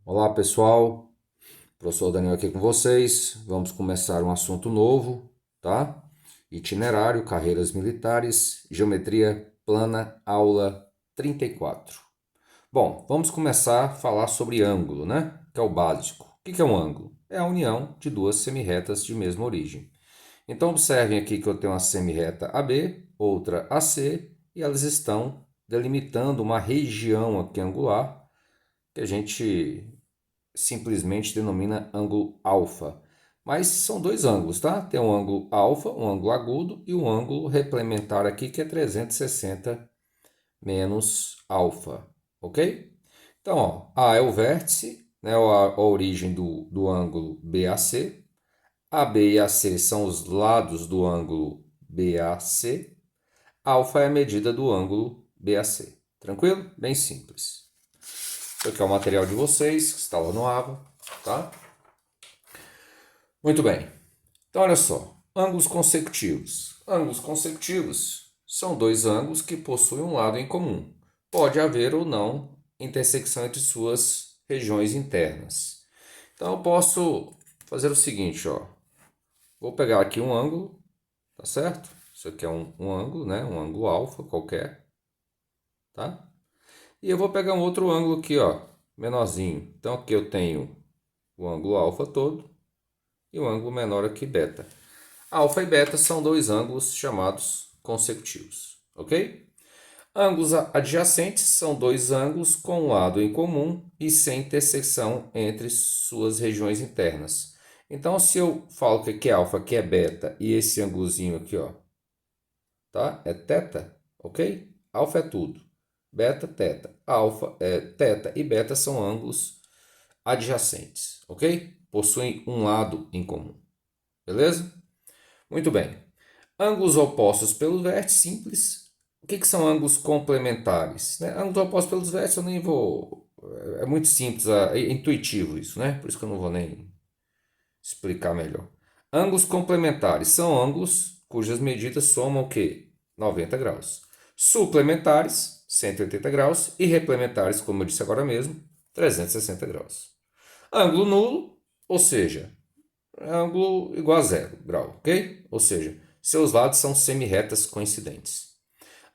Olá pessoal, professor Daniel aqui com vocês. Vamos começar um assunto novo, tá? Itinerário, carreiras militares, geometria plana, aula 34. Bom, vamos começar a falar sobre ângulo, né? Que é o básico. O que é um ângulo? É a união de duas semirretas de mesma origem. Então observem aqui que eu tenho uma semirreta AB, outra AC, e elas estão delimitando uma região aqui angular que a gente simplesmente denomina ângulo alfa. Mas são dois ângulos, tá? Tem um ângulo alfa, um ângulo agudo, e um ângulo replementar aqui que é 360 menos alfa, ok? Então, ó, A é o vértice, né, a origem do ângulo BAC. AB e AC são os lados do ângulo BAC. Alfa é a medida do ângulo BAC. Tranquilo? Bem simples. Isso aqui é o material de vocês, que está lá no AVA, tá? Muito bem. Então, olha só. Ângulos consecutivos. Ângulos consecutivos são dois ângulos que possuem um lado em comum. Pode haver ou não intersecção entre suas regiões internas. Então, eu posso fazer o seguinte, ó. Vou pegar aqui um ângulo, tá certo? Isso aqui é um ângulo, né? Um ângulo alfa qualquer, tá? E eu vou pegar um outro ângulo aqui, ó, menorzinho. Então, aqui eu tenho o ângulo alfa todo e o ângulo menor aqui, beta. Alfa e beta são dois ângulos chamados consecutivos, ok? Ângulos adjacentes são dois ângulos com um lado em comum e sem interseção entre suas regiões internas. Então, se eu falo que aqui é alfa, aqui é beta e esse ângulozinho aqui, ó, tá? É teta, ok? Alfa é tudo. Beta, teta. Alfa, teta e beta são ângulos adjacentes, ok? Possuem um lado em comum, beleza? Muito bem. Ângulos opostos pelos vértices simples. O que são ângulos complementares? Né? Ângulos opostos pelos vértices eu nem vou. É muito simples, é intuitivo isso, né? Por isso que eu não vou nem explicar melhor. Ângulos complementares são ângulos cujas medidas somam o quê? 90 graus. Suplementares, 180 graus. E replementares, como eu disse agora mesmo, 360 graus. Ângulo nulo, ou seja, ângulo igual a zero grau, ok? Ou seja, seus lados são semirretas coincidentes.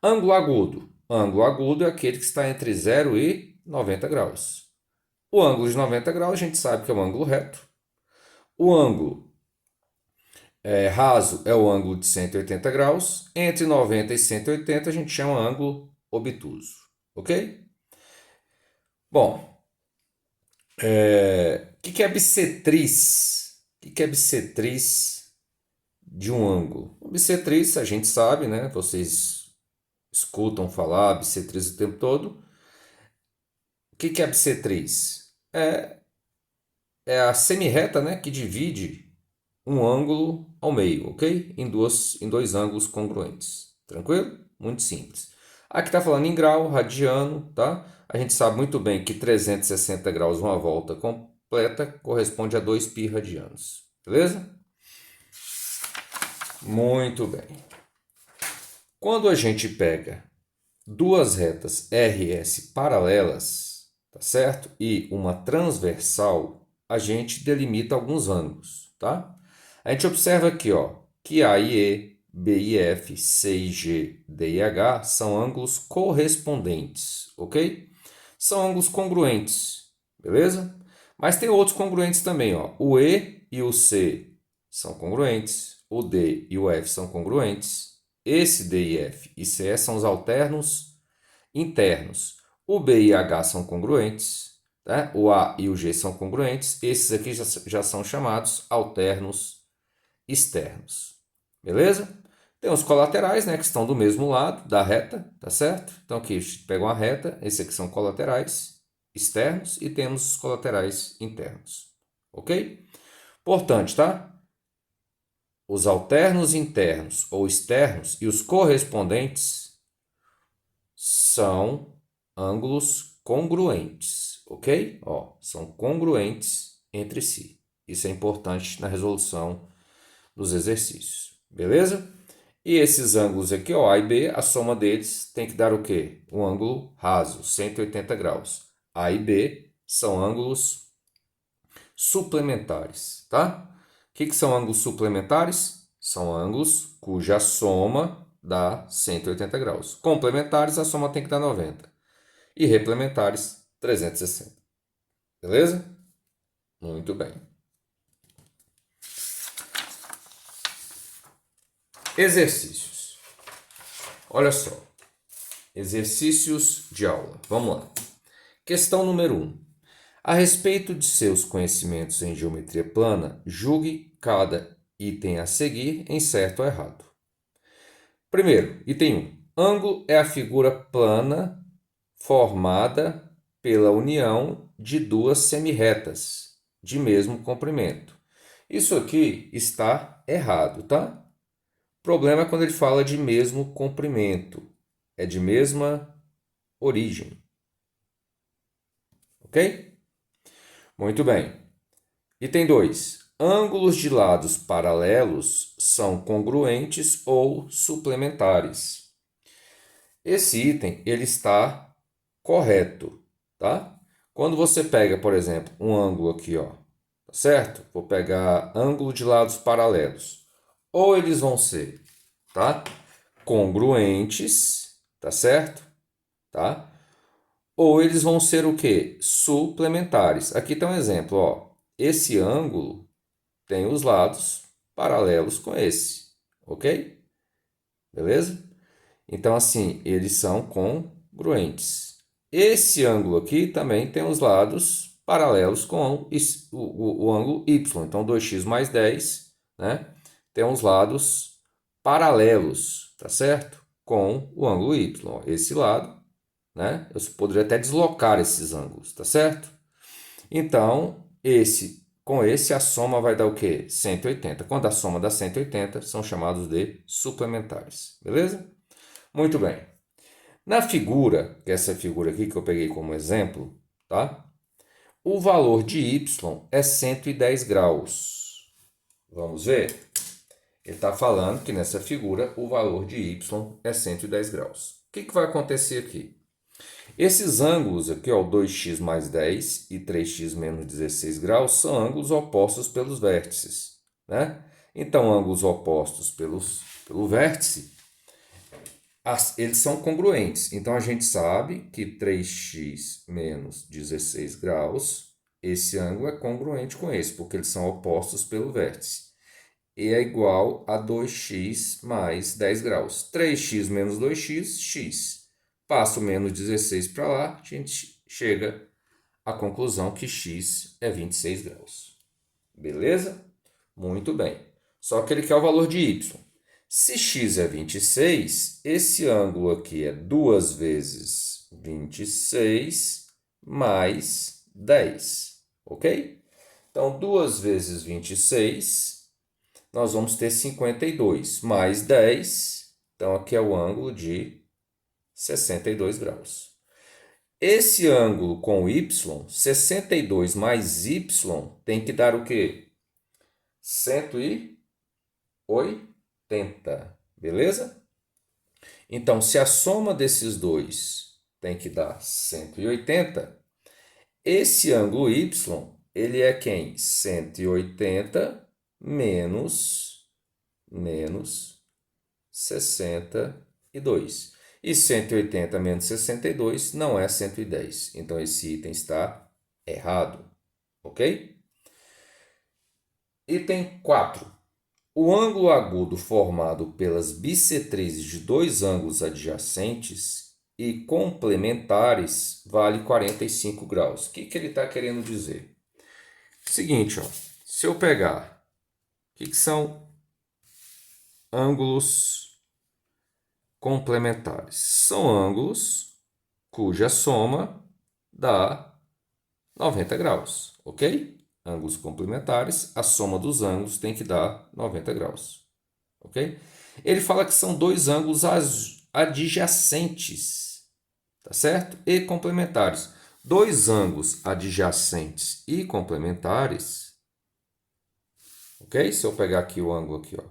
Ângulo agudo. Ângulo agudo é aquele que está entre 0 e 90 graus. O ângulo de 90 graus a gente sabe que é um ângulo reto. O ângulo raso é o ângulo de 180 graus. Entre 90 e 180 a gente chama ângulo obtuso, ok? Bom, o que é bissetriz? O que é bissetriz de um ângulo? O bissetriz a gente sabe, né? Vocês escutam falar bissetriz o tempo todo. O que é bissetriz? É a semirreta, né, que divide um ângulo ao meio, ok? Em dois ângulos congruentes. Tranquilo? Muito simples. Aqui está falando em grau, radiano, tá? A gente sabe muito bem que 360 graus, uma volta completa, corresponde a 2π radianos. Beleza? Muito bem. Quando a gente pega duas retas RS paralelas, tá certo? E uma transversal, a gente delimita alguns ângulos, tá? A gente observa aqui, ó, que A e E, B e F, C e G, D e H são ângulos correspondentes, ok? São ângulos congruentes, beleza? Mas tem outros congruentes também, ó. O E e o C são congruentes, o D e o F são congruentes. Esse D e F e C são os alternos internos. O B e H são congruentes, tá? O A e o G são congruentes. Esses aqui já são chamados alternos externos. Beleza? Tem os colaterais, né, que estão do mesmo lado da reta, tá certo? Então aqui pega uma reta, esses aqui são colaterais externos e temos os colaterais internos. Ok? Importante, tá? Os alternos internos ou externos e os correspondentes são ângulos congruentes, ok? Ó, são congruentes entre si. Isso é importante na resolução dos exercícios, beleza? E esses ângulos aqui, ó, A e B, a soma deles tem que dar o quê? Um ângulo raso, 180 graus. A e B são ângulos suplementares, tá? O que são ângulos suplementares? São ângulos cuja soma dá 180 graus. Complementares, a soma tem que dar 90. E replementares, 360. Beleza? Muito bem. Exercícios. Olha só. Exercícios de aula. Vamos lá. Questão número 1. A respeito de seus conhecimentos em geometria plana, julgue cada item a seguir em certo ou errado. Primeiro, item 1. Ângulo é a figura plana formada pela união de duas semirretas de mesmo comprimento. Isso aqui está errado, tá? O problema é quando ele fala de mesmo comprimento. É de mesma origem. Ok? Muito bem. Item 2. Ângulos de lados paralelos são congruentes ou suplementares. Esse item ele está correto, tá? Quando você pega, por exemplo, um ângulo aqui, ó, tá certo? Vou pegar ângulo de lados paralelos. Ou eles vão ser, tá? Congruentes, tá certo? Tá? Ou eles vão ser o quê? Suplementares. Aqui tem um exemplo, ó. Esse ângulo tem os lados paralelos com esse, ok? Beleza? Então, assim, eles são congruentes. Esse ângulo aqui também tem os lados paralelos com o ângulo Y. Então, 2x mais 10, né? Tem os lados paralelos, tá certo? Com o ângulo Y. Ó, esse lado, né? Eu poderia até deslocar esses ângulos, tá certo? Então, com esse a soma vai dar o quê? 180. Quando a soma dá 180, são chamados de suplementares. Beleza? Muito bem. Na figura, que é essa figura aqui que eu peguei como exemplo, tá? O valor de y é 110 graus. Vamos ver? Ele está falando que nessa figura o valor de y é 110 graus. O que vai acontecer aqui? Esses ângulos aqui, ó, 2x mais 10 e 3x menos 16 graus, são ângulos opostos pelos vértices, né? Então, ângulos opostos pelo vértice, eles são congruentes. Então, a gente sabe que 3x menos 16 graus, esse ângulo é congruente com esse, porque eles são opostos pelo vértice. E é igual a 2x mais 10 graus. 3x menos 2x, x. Passa o menos 16 para lá, a gente chega à conclusão que x é 26 graus. Beleza? Muito bem. Só que ele quer o valor de y. Se x é 26, esse ângulo aqui é 2 vezes 26 mais 10. Ok? Então, 2 vezes 26, nós vamos ter 52 mais 10. Então, aqui é o ângulo de 62 graus. Esse ângulo com y, 62 mais y, tem que dar o quê? 180, beleza? Então, se a soma desses dois tem que dar 180, esse ângulo y, ele é quem? 180 menos 62. E 180 menos 62 não é 110. Então, esse item está errado. Ok? Item 4. O ângulo agudo formado pelas bissetrizes de dois ângulos adjacentes e complementares vale 45 graus. O que ele está querendo dizer? Seguinte, ó, se eu pegar, o que são ângulos complementares? São ângulos cuja soma dá 90 graus, ok? Ângulos complementares, a soma dos ângulos tem que dar 90 graus, ok? Ele fala que são dois ângulos adjacentes, tá certo? E complementares. Dois ângulos adjacentes e complementares, ok? Se eu pegar aqui o ângulo aqui, ó,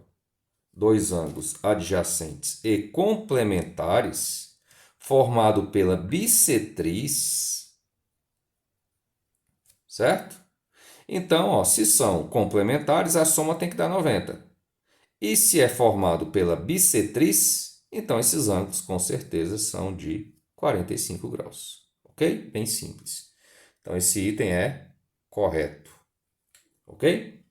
dois ângulos adjacentes e complementares, formado pela bissetriz, certo? Então, ó, se são complementares, a soma tem que dar 90. E se é formado pela bissetriz, então esses ângulos com certeza são de 45 graus. Ok? Bem simples. Então, esse item é correto. Ok?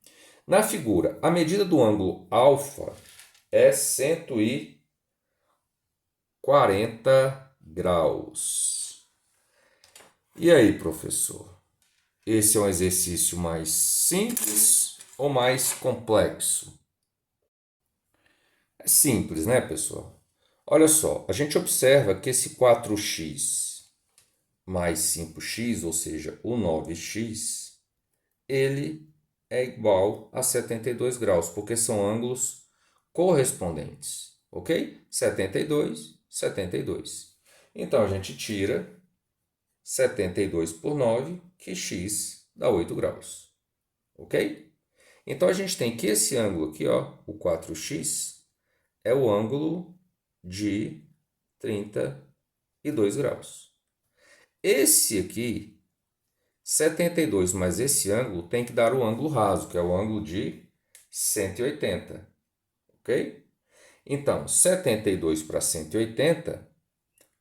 Na figura, a medida do ângulo alfa é 140 graus. E aí, professor? Esse é um exercício mais simples ou mais complexo? É simples, né, pessoal? Olha só, a gente observa que esse 4x mais 5x, ou seja, o 9x, ele é igual a 72 graus, porque são ângulos correspondentes, ok? 72, 72. Então, a gente tira 72 por 9, que x dá 8 graus, ok? Então, a gente tem que esse ângulo aqui, ó, o 4x, é o ângulo de 32 graus. Esse aqui, 72 mais esse ângulo, tem que dar o ângulo raso, que é o ângulo de 180, ok? Então, 72 para 180,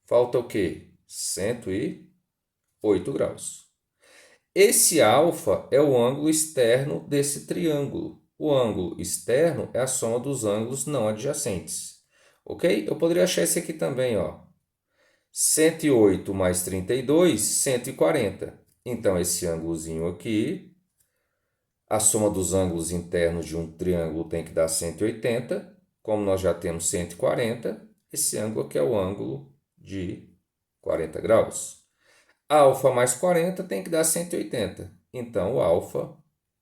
falta o quê? 108 graus. Esse alfa é o ângulo externo desse triângulo. O ângulo externo é a soma dos ângulos não adjacentes, ok? Eu poderia achar esse aqui também, ó. 108 mais 32, 140. Então, esse ângulozinho aqui, a soma dos ângulos internos de um triângulo tem que dar 180. Como nós já temos 140, esse ângulo aqui é o ângulo de 40 graus. Alfa mais 40 tem que dar 180. Então, o alfa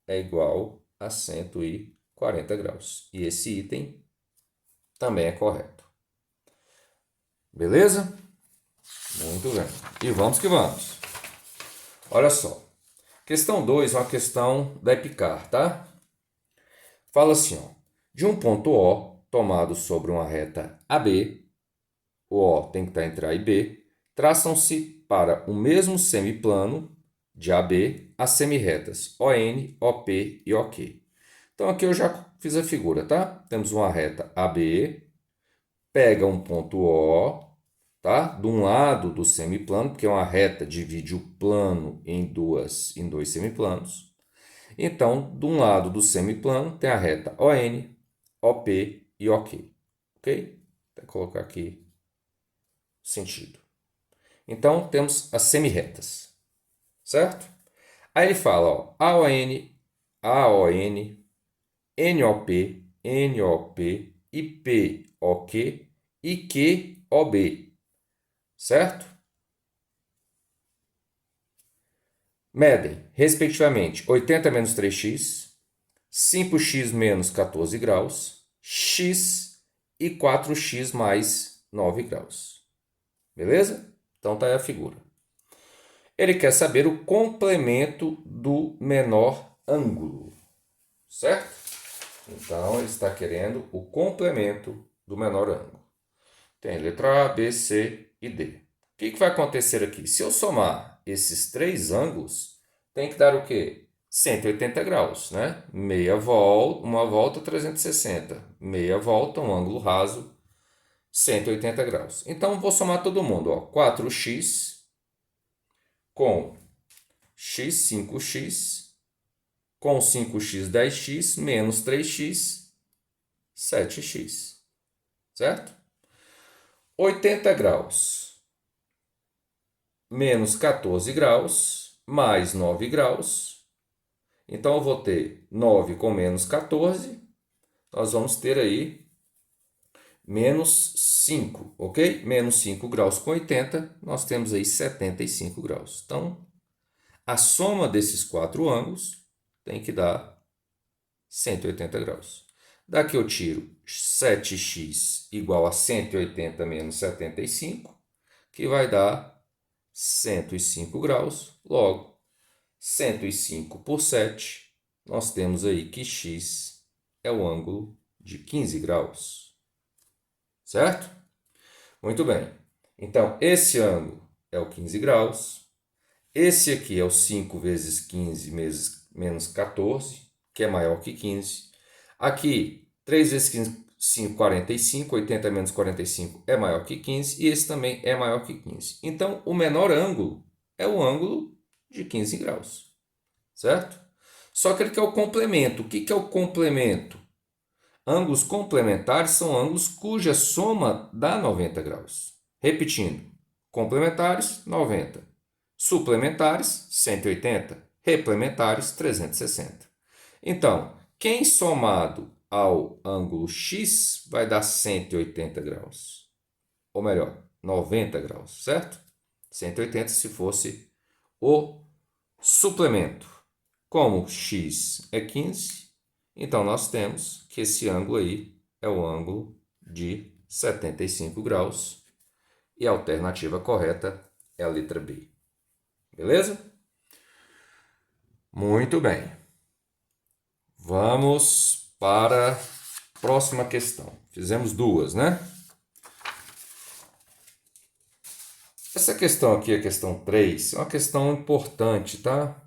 é igual a 140 graus. E esse item também é correto. Beleza? Muito bem. E vamos que vamos. Olha só. Questão 2 é uma questão da Epicar, tá? Fala assim, ó. De um ponto O, tomado sobre uma reta AB, o O tem que estar entre A e B, traçam-se para o mesmo semiplano de AB as semirretas ON, OP e OQ. Então, aqui eu já fiz a figura, tá? Temos uma reta AB, pega um ponto O, tá? De um lado do semiplano, porque uma reta divide o plano em dois semiplanos. Então, de um lado do semiplano tem a reta ON, OP e OQ. Ok? Vou colocar aqui o sentido. Então, temos as semirretas, certo? Aí ele fala, ó, AON, AON, NOP, NOP, IPOQ e QOB, certo? Medem, respectivamente, 80 menos 3x, 5x menos 14 graus, x e 4x mais 9 graus. Beleza? Então tá aí a figura. Ele quer saber o complemento do menor ângulo, certo? Então ele está querendo o complemento do menor ângulo. Tem a letra A, B, C e D. O que vai acontecer aqui? Se eu somar esses três ângulos, tem que dar o quê? 180 graus, né? Meia volta, uma volta 360. Meia volta, um ângulo raso, 180 graus. Então, vou somar todo mundo. Ó. 4x com x, 5x, com 5x, 10x, menos 3x, 7x. Certo? 80 graus menos 14 graus, mais 9 graus. Então, eu vou ter 9 com menos 14. Nós vamos ter aí menos 5, ok? Menos 5 graus com 80, nós temos aí 75 graus. Então, a soma desses quatro ângulos tem que dar 180 graus. Daqui eu tiro 7x igual a 180 menos 75, que vai dar 105 graus. Logo, 105 por 7, nós temos aí que x é o ângulo de 15 graus. Certo? Muito bem. Então, esse ângulo é o 15 graus. Esse aqui é o 5 vezes 15 menos 14, que é maior que 15. Aqui, 3 vezes 15, 5, 45. 80 menos 45 é maior que 15. E esse também é maior que 15. Então, o menor ângulo é o ângulo de 15 graus. Certo? Só que ele quer o complemento. O que é o complemento? Ângulos complementares são ângulos cuja soma dá 90 graus. Repetindo, complementares, 90. Suplementares, 180. Replementares, 360. Então, quem somado ao ângulo x vai dar 180 graus. Ou melhor, 90 graus, certo? 180 se fosse o suplemento. Como x é 15, então nós temos que esse ângulo aí é o ângulo de 75 graus. E a alternativa correta é a letra B. Beleza? Muito bem. Vamos para a próxima questão. Fizemos duas, né? Essa questão aqui, a questão 3, é uma questão importante, tá?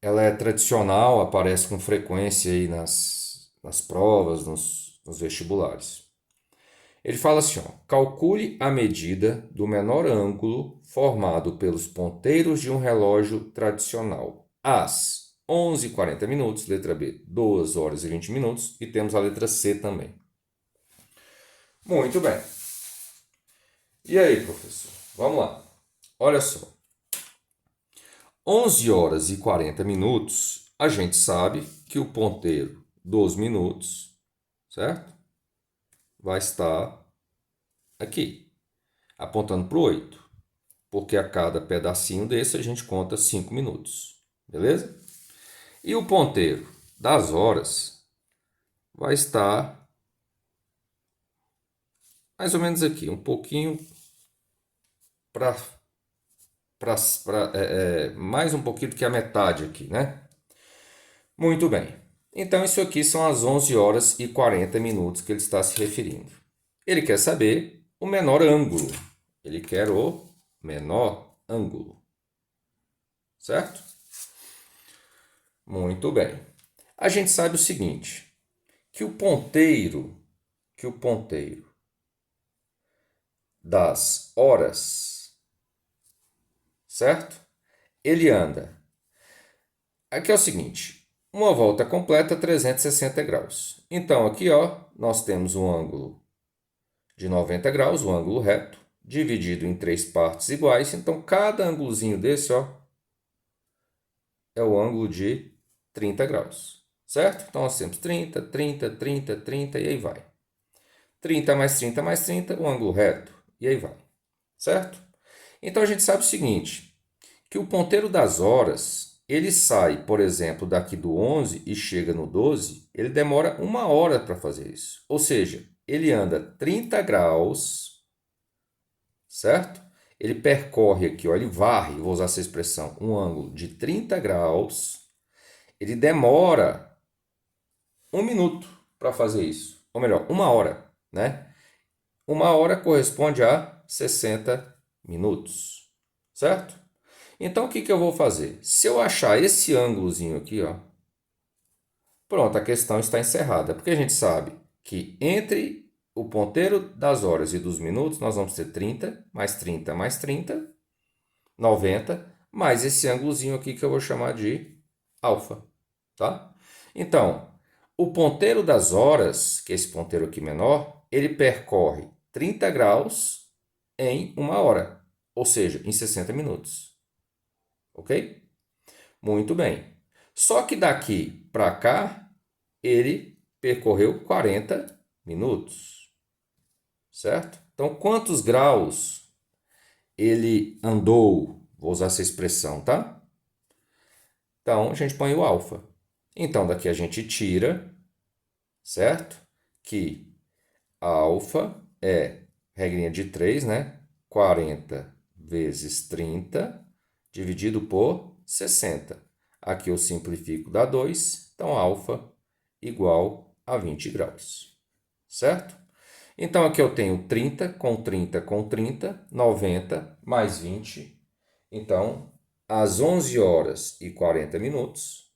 Ela é tradicional, aparece com frequência aí nas provas, nos vestibulares. Ele fala assim, ó, calcule a medida do menor ângulo formado pelos ponteiros de um relógio tradicional às 11h40 minutos, letra B, 2 horas e 20 minutos, e temos a letra C também. Muito bem. E aí, professor? Vamos lá. Olha só. 11 horas e 40 minutos, a gente sabe que o ponteiro dos minutos, certo? Vai estar aqui, apontando para o 8. Porque a cada pedacinho desse a gente conta 5 minutos, beleza? E o ponteiro das horas vai estar mais ou menos aqui, um pouquinho para mais um pouquinho do que a metade aqui, né? Muito bem. Então isso aqui são as 11 horas e 40 minutos que ele está se referindo. Ele quer saber o menor ângulo. Ele quer o menor ângulo. Certo? Muito bem. A gente sabe o seguinte, que o ponteiro das horas, certo? Ele anda. Aqui é o seguinte, uma volta completa 360 graus. Então aqui, ó, nós temos um ângulo de 90 graus, um ângulo reto, dividido em 3 partes iguais. Então cada ângulozinho desse, ó, é o ângulo de 30 graus, certo? Então nós temos 30, 30, 30, 30 e aí vai. 30 mais 30 mais 30, o ângulo reto, e aí vai, certo? Então a gente sabe o seguinte, que o ponteiro das horas, ele sai, por exemplo, daqui do 11 e chega no 12, ele demora 1 hora para fazer isso. Ou seja, ele anda 30 graus, certo? Ele percorre aqui, ó, ele varre, vou usar essa expressão, um ângulo de 30 graus. Ele demora 1 minuto para fazer isso. Ou melhor, 1 hora, né? 1 hora corresponde a 60 minutos, certo? Então, o que eu vou fazer? Se eu achar esse ângulozinho aqui, ó, pronto, a questão está encerrada. Porque a gente sabe que entre o ponteiro das horas e dos minutos, nós vamos ter 30, mais 30, mais 30, 90, mais esse ângulozinho aqui que eu vou chamar de alfa, tá? Então, o ponteiro das horas, que é esse ponteiro aqui menor, ele percorre 30 graus em 1 hora, ou seja, em 60 minutos. Ok? Muito bem. Só que daqui para cá, ele percorreu 40 minutos, certo? Então, quantos graus ele andou? Vou usar essa expressão, tá? Então, a gente põe o alfa. Então, daqui a gente tira, certo? Que alfa é regrinha de 3, né? 40 vezes 30 dividido por 60. Aqui eu simplifico, dá 2. Então, alfa igual a 20 graus. Certo? Então, aqui eu tenho 30 com 30 com 30, 90 mais 20. Então, às 11 horas e 40 minutos,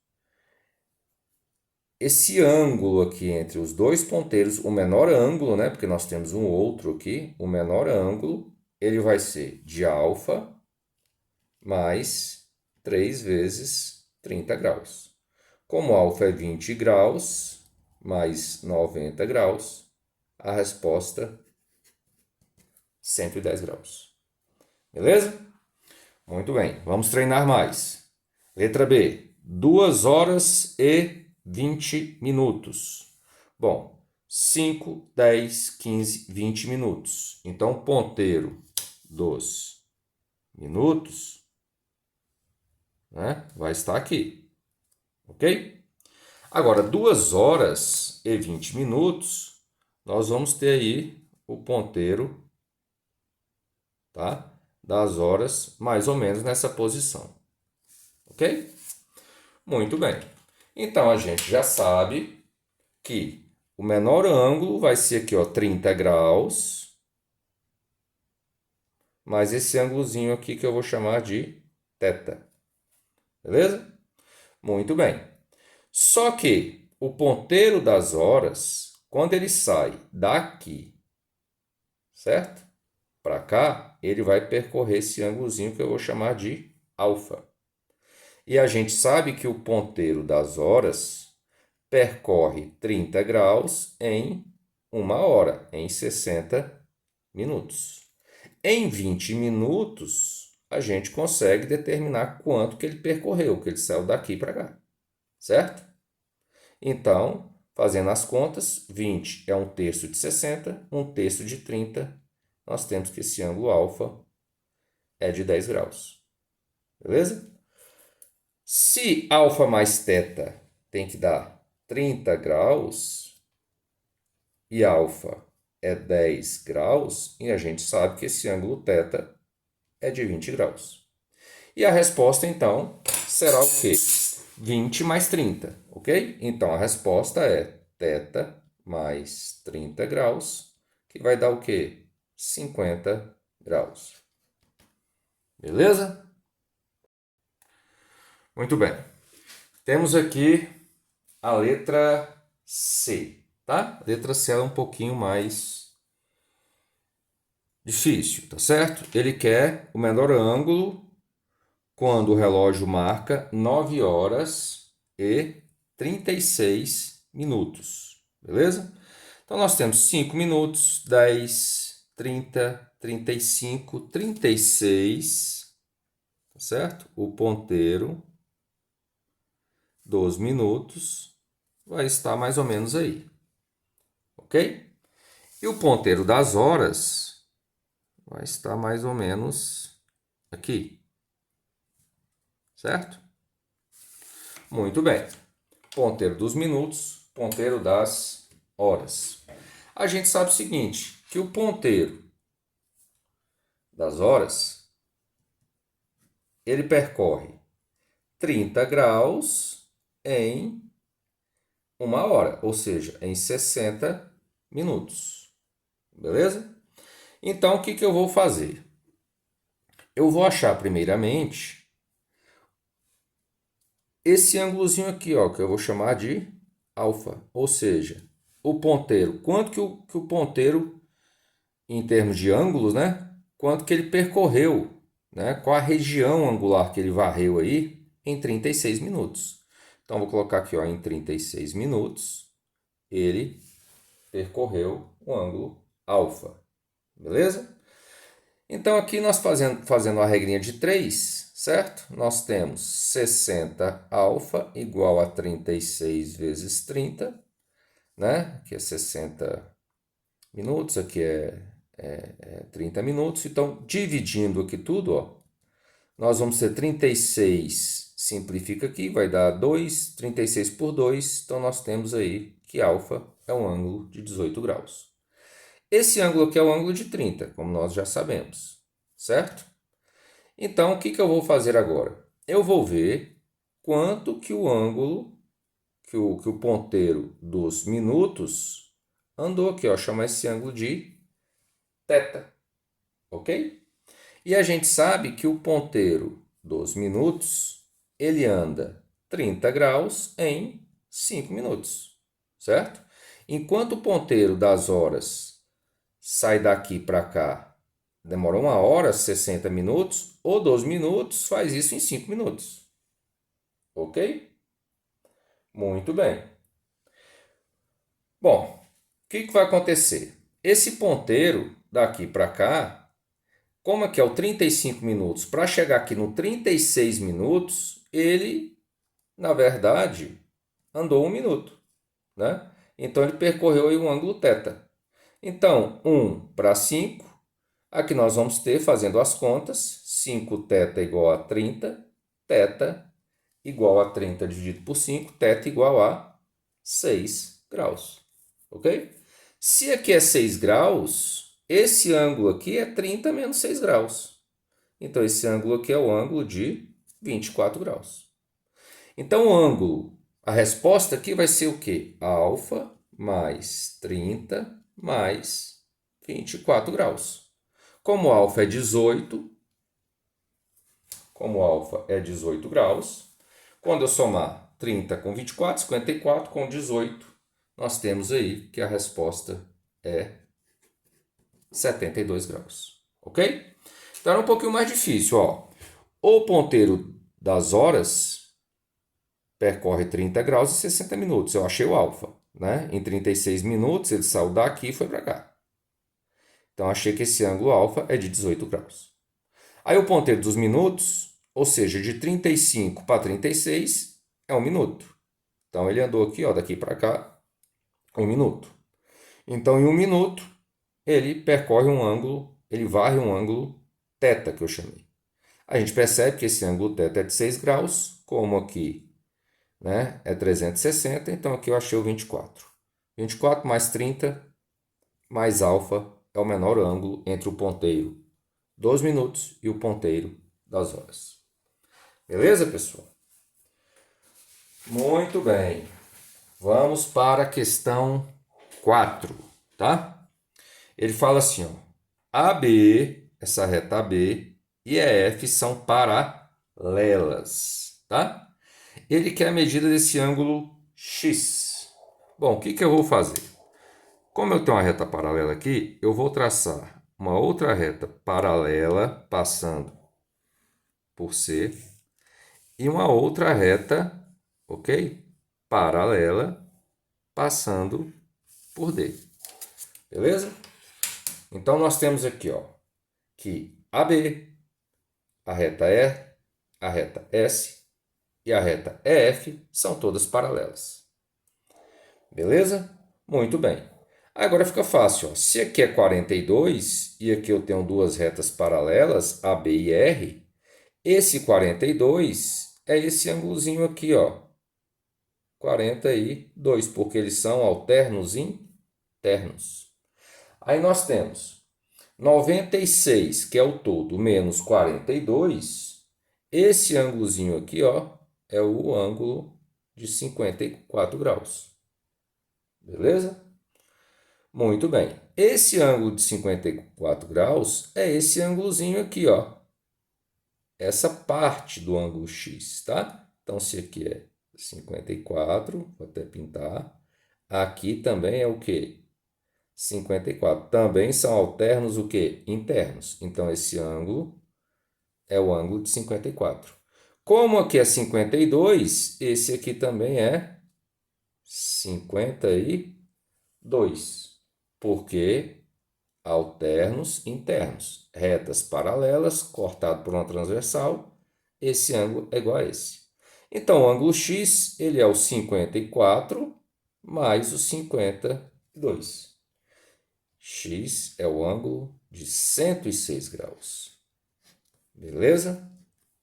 esse ângulo aqui entre os dois ponteiros, o menor ângulo, né? Porque nós temos um outro aqui, o menor ângulo, ele vai ser de alfa mais 3 vezes 30 graus. Como alfa é 20 graus mais 90 graus, a resposta 110 graus. Beleza? Muito bem, vamos treinar mais. Letra B, 2 horas e 20 minutos. Bom, 5, 10, 15, 20 minutos. Então, o ponteiro dos minutos, né, vai estar aqui. Ok? Agora, 2 horas e 20 minutos, nós vamos ter aí o ponteiro, tá? Das horas, mais ou menos nessa posição. Ok? Muito bem. Então, a gente já sabe que o menor ângulo vai ser aqui, ó, 30 graus, mais esse ângulozinho aqui que eu vou chamar de θ. Beleza? Muito bem. Só que o ponteiro das horas, quando ele sai daqui, certo? Para cá, ele vai percorrer esse ângulozinho que eu vou chamar de alfa. E a gente sabe que o ponteiro das horas percorre 30 graus em 1 hora, em 60 minutos. Em 20 minutos, a gente consegue determinar quanto que ele percorreu, que ele saiu daqui para cá, certo? Então, fazendo as contas, 20 é 1/3 de 60, 1/3 de 30, nós temos que esse ângulo alfa é de 10 graus. Beleza? Se alfa mais θ tem que dar 30 graus e alfa é 10 graus, e a gente sabe que esse ângulo θ é de 20 graus. E a resposta, então, será o quê? 20 mais 30, ok? Então, a resposta é θ mais 30 graus, que vai dar o quê? 50 graus. Beleza? Muito bem. Temos aqui a letra C, tá? A letra C é um pouquinho mais difícil, tá certo? Ele quer o menor ângulo quando o relógio marca 9 horas e 36 minutos, beleza? Então, nós temos 5 minutos, 10, 30, 35, 36, tá certo? O ponteiro dos minutos vai estar mais ou menos aí, ok? E o ponteiro das horas vai estar mais ou menos aqui, certo? Muito bem. Ponteiro dos minutos, ponteiro das horas. A gente sabe o seguinte, que o ponteiro das horas, ele percorre 30 graus em 1 hora, ou seja, em 60 minutos. Beleza? Então, o que eu vou fazer? Eu vou achar primeiramente esse ângulozinho aqui, ó, que eu vou chamar de alfa, ou seja, o ponteiro, quanto que o ponteiro, em termos de ângulos, né? Quanto que ele percorreu, né? Qual a região angular que ele varreu aí em 36 minutos. Então, vou colocar aqui, ó, em 36 minutos, ele percorreu o ângulo alfa, beleza? Então, aqui nós fazendo a regrinha de 3, certo? Nós temos 60 alfa igual a 36 vezes 30, né? Aqui é 60 minutos, aqui é 30 minutos. Então, dividindo aqui tudo, ó, nós vamos ter 36, simplifica aqui, vai dar 2, 36 por 2. Então, nós temos aí que alfa é um ângulo de 18 graus. Esse ângulo aqui é o ângulo de 30, como nós já sabemos, certo? Então, o que eu vou fazer agora? Eu vou ver quanto que o ângulo, que o ponteiro dos minutos andou aqui, ó, chama esse ângulo de θ, ok? E a gente sabe que o ponteiro dos minutos, ele anda 30 graus em 5 minutos, certo? Enquanto o ponteiro das horas sai daqui para cá, demora 1 hora, 60 minutos, ou 12 minutos, faz isso em 5 minutos, ok? Muito bem. Bom, o que vai acontecer? Esse ponteiro daqui para cá, como aqui é o 35 minutos, para chegar aqui no 36 minutos, ele, na verdade, andou 1 minuto, né? Então, ele percorreu aí um ângulo θ. Então, 1 para 5, aqui nós vamos ter, fazendo as contas, 5θ igual a 30, θ igual a 30 dividido por 5, θ igual a 6 graus, ok? Se aqui é 6 graus, esse ângulo aqui é 30 menos 6 graus. Então, esse ângulo aqui é o ângulo de 24 graus. Então, o ângulo, a resposta aqui vai ser o quê? Alfa mais 30 mais 24 graus. Como alfa é 18, graus, quando eu somar 30 com 24, 54 com 18, nós temos aí que a resposta é 72 graus, ok? Então, era um pouquinho mais difícil, ó. O ponteiro das horas percorre 30 graus e 60 minutos. Eu achei o alfa, né? Em 36 minutos, ele saiu daqui e foi para cá. Então, achei que esse ângulo alfa é de 18 graus. Aí, o ponteiro dos minutos, ou seja, de 35 para 36, é 1 minuto. Então, ele andou aqui, ó, daqui para cá, 1 minuto. Então, em 1 minuto, ele percorre um ângulo, ele varre um ângulo θ, que eu chamei. A gente percebe que esse ângulo θ é de 6 graus, como aqui, né, é 360, então aqui eu achei o 24. 24 mais 30 mais alfa é o menor ângulo entre o ponteiro dos minutos e o ponteiro das horas. Beleza, pessoal? Muito bem. Vamos para a questão 4, tá? Ele fala assim, ó, AB, essa reta AB e EF são paralelas, tá? Ele quer a medida desse ângulo X. Bom, o que eu vou fazer? Como eu tenho uma reta paralela aqui, eu vou traçar uma outra reta paralela passando por C e uma outra reta, ok? Paralela passando por D. Beleza? Então, nós temos aqui, ó, que AB, a reta E, a reta S e a reta EF são todas paralelas. Beleza? Muito bem. Agora fica fácil, ó. Se aqui é 42 e aqui eu tenho duas retas paralelas, AB e R, esse 42 é esse ângulozinho aqui, ó, 42, porque eles são alternos internos. Aí nós temos 96, que é o todo, menos 42. Esse ângulozinho aqui, ó, é o ângulo de 54 graus. Beleza? Muito bem. Esse ângulo de 54 graus é esse ângulozinho aqui, ó. Essa parte do ângulo X, tá? Então, se aqui é 54, vou até pintar. Aqui também é o quê? 54. Também são alternos o quê? Internos. Então, esse ângulo é o ângulo de 54. Como aqui é 52, esse aqui também é 52. Porque alternos internos. Retas paralelas, cortado por uma transversal, esse ângulo é igual a esse. Então, o ângulo X, ele é o 54 mais o 52. X é o ângulo de 106 graus. Beleza?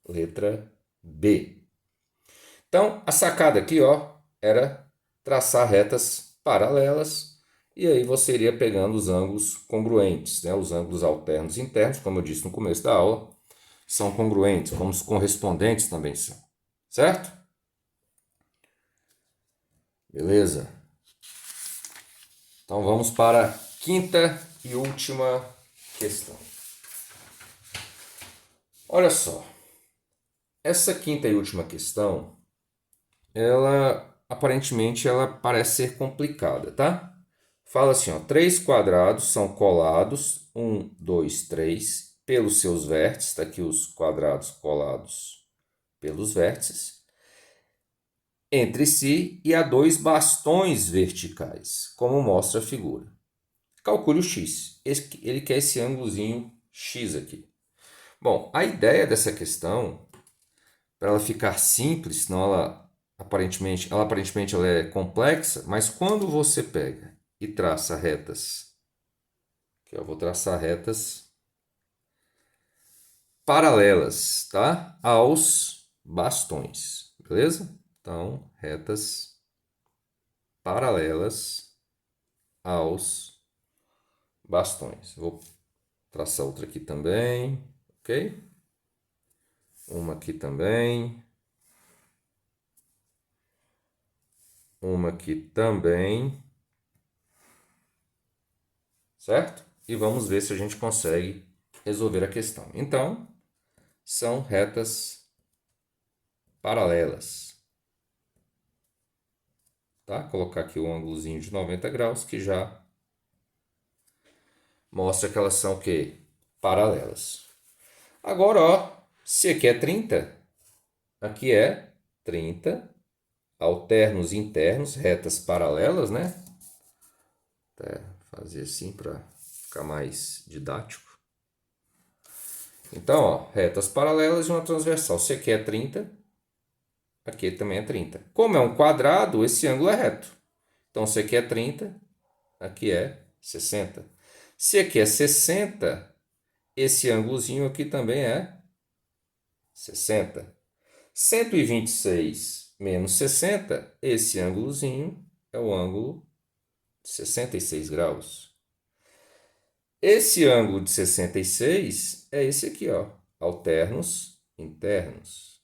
Letra B. Então, a sacada aqui, ó, era traçar retas paralelas e aí você iria pegando os ângulos congruentes, né? Os ângulos alternos e internos, como eu disse no começo da aula, são congruentes, como os correspondentes também são. Certo? Beleza? Então vamos para a quinta e última questão. Olha só, essa quinta e última questão, aparentemente ela parece ser complicada, tá? Fala assim, ó, três quadrados são colados, 1, 2, 3, pelos seus vértices, tá aqui os quadrados colados pelos vértices, entre si, e há dois bastões verticais, como mostra a figura. Calcule o x. Ele quer esse ângulozinho x aqui. Bom, a ideia dessa questão, para ela ficar simples, senão aparentemente ela é complexa, mas quando você pega e traça retas, que eu vou traçar retas paralelas, tá? Aos bastões, beleza? Então, retas paralelas aos bastões. Vou traçar outra aqui também, ok? Uma aqui também. Uma aqui também. Certo? E vamos ver se a gente consegue resolver a questão. Então, são retas paralelas. Tá? Colocar aqui um ângulozinho de 90 graus que já mostra que elas são o quê? Paralelas. Agora, ó, se aqui é 30, aqui é 30, alternos internos, retas paralelas, né? Até fazer assim para ficar mais didático. Então, ó, retas paralelas e uma transversal. Se aqui é 30, aqui também é 30. Como é um quadrado, esse ângulo é reto. Então, se aqui é 30, aqui é 60. Se aqui é 60, esse ângulozinho aqui também é 60. 126 menos 60, esse ângulozinho é o ângulo de 66 graus. Esse ângulo de 66 é esse aqui, ó, alternos internos.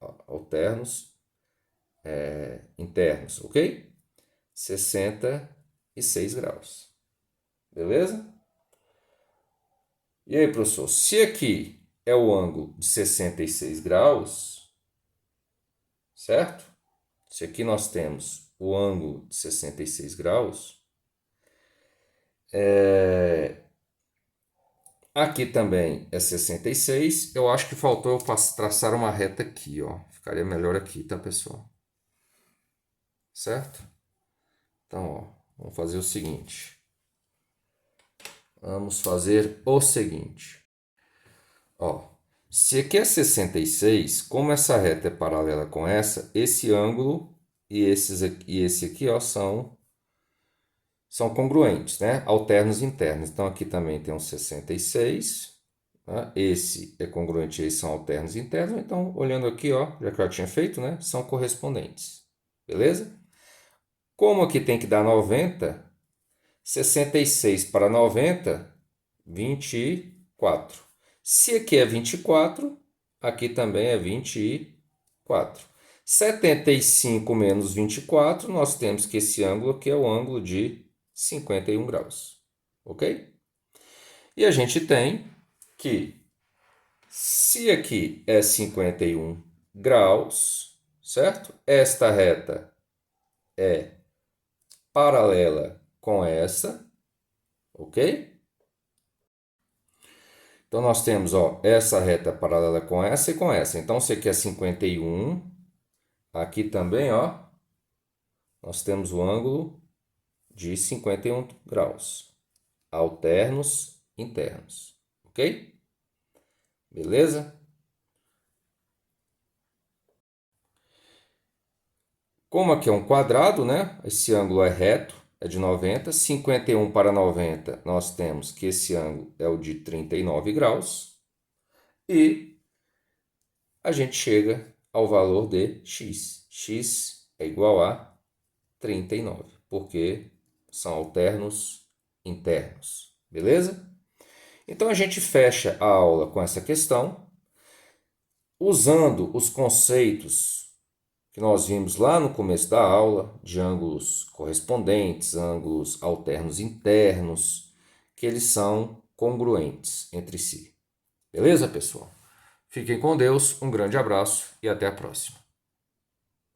Ó, alternos internos, ok? 66 graus. Beleza? E aí, professor, se aqui é o ângulo de 66 graus, certo? Se aqui nós temos o ângulo de 66 graus, aqui também é 66. Eu acho que faltou eu traçar uma reta aqui, ó. Ficaria melhor aqui, tá, pessoal? Certo? Então, ó, vamos fazer o seguinte. Vamos fazer o seguinte. Ó, se aqui é 66, como essa reta é paralela com essa, esse ângulo e esse aqui, ó, são congruentes, né? Alternos internos. Então, aqui também tem um 66. Tá? Esse é congruente, eles são alternos internos. Então, olhando aqui, ó, já que eu já tinha feito, né? São correspondentes. Beleza? Como aqui tem que dar 90, 66 para 90, 24. Se aqui é 24, aqui também é 24. 75 menos 24, nós temos que esse ângulo aqui é o ângulo de 51 graus. Ok? E a gente tem que, se aqui é 51 graus, certo? Esta reta é paralela com essa, ok? Então, nós temos, ó, essa reta paralela com essa e com essa. Então, se aqui é 51, aqui também, ó, nós temos o ângulo de 51 graus, alternos internos, ok? Beleza? Como aqui é um quadrado, né? Esse ângulo é reto, é de 90. 51 para 90, nós temos que esse ângulo é o de 39 graus. E a gente chega ao valor de x. X é igual a 39, porque são alternos internos. Beleza? Então a gente fecha a aula com essa questão, usando os conceitos que nós vimos lá no começo da aula, de ângulos correspondentes, ângulos alternos internos, que eles são congruentes entre si. Beleza, pessoal? Fiquem com Deus, um grande abraço e até a próxima.